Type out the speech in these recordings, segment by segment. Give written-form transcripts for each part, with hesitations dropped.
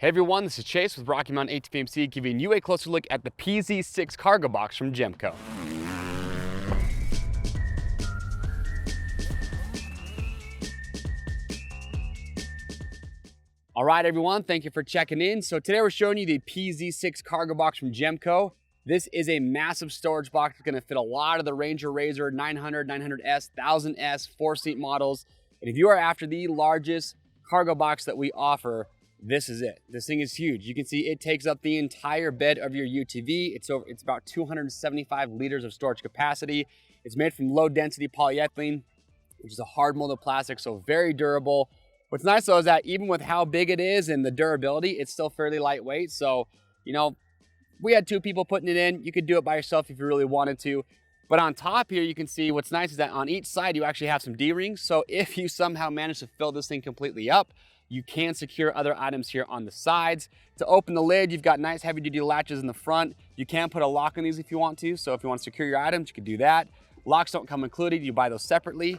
Hey everyone, this is Chase with Rocky Mountain ATV MC giving you a closer look at the PZ6 cargo box from JEMCO. All right everyone, thank you for checking in. So today we're showing you the PZ6 cargo box from JEMCO. This is a massive storage box that's gonna fit a lot of the Ranger RZR 900, 900S, 1000S, 4-seat models. And if you are after the largest cargo box that we offer, this is it. This thing is huge. You can see it takes up the entire bed of your UTV. It's about 275 liters of storage capacity. It's made from low density polyethylene, which is a hard molded plastic, so very durable. What's nice though is that even with how big it is and the durability, it's still fairly lightweight. So, you know, we had 2 people putting it in. You could do it by yourself if you really wanted to. But on top here, you can see what's nice is that on each side, you actually have some D-rings. So if you somehow manage to fill this thing completely up, you can secure other items here on the sides. To open the lid, you've got nice heavy duty latches in the front. You can put a lock on these if you want to. So if you want to secure your items, you can do that. Locks don't come included, you buy those separately.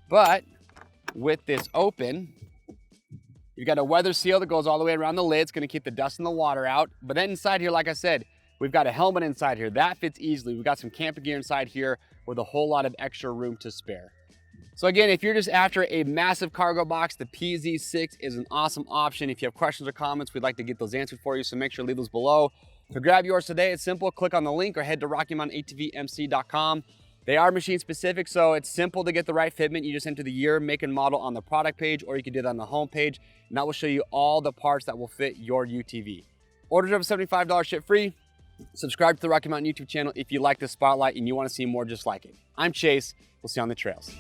But with this open, you've got a weather seal that goes all the way around the lid. It's gonna keep the dust and the water out. But then inside here, like I said, we've got a helmet inside here. That fits easily. We've got some camping gear inside here with a whole lot of extra room to spare. So again, if you're just after a massive cargo box, the PZ6 is an awesome option. If you have questions or comments, we'd like to get those answered for you, so make sure to leave those below. To grab yours today, it's simple. Click on the link or head to RockyMountainATVMC.com. They are machine specific, so it's simple to get the right fitment. You just enter the year, make, and model on the product page, or you can do that on the home page, and that will show you all the parts that will fit your UTV. Orders over $75 ship free. Subscribe to the Rocky Mountain YouTube channel if you like this spotlight and you want to see more just like it. I'm Chase. We'll see you on the trails.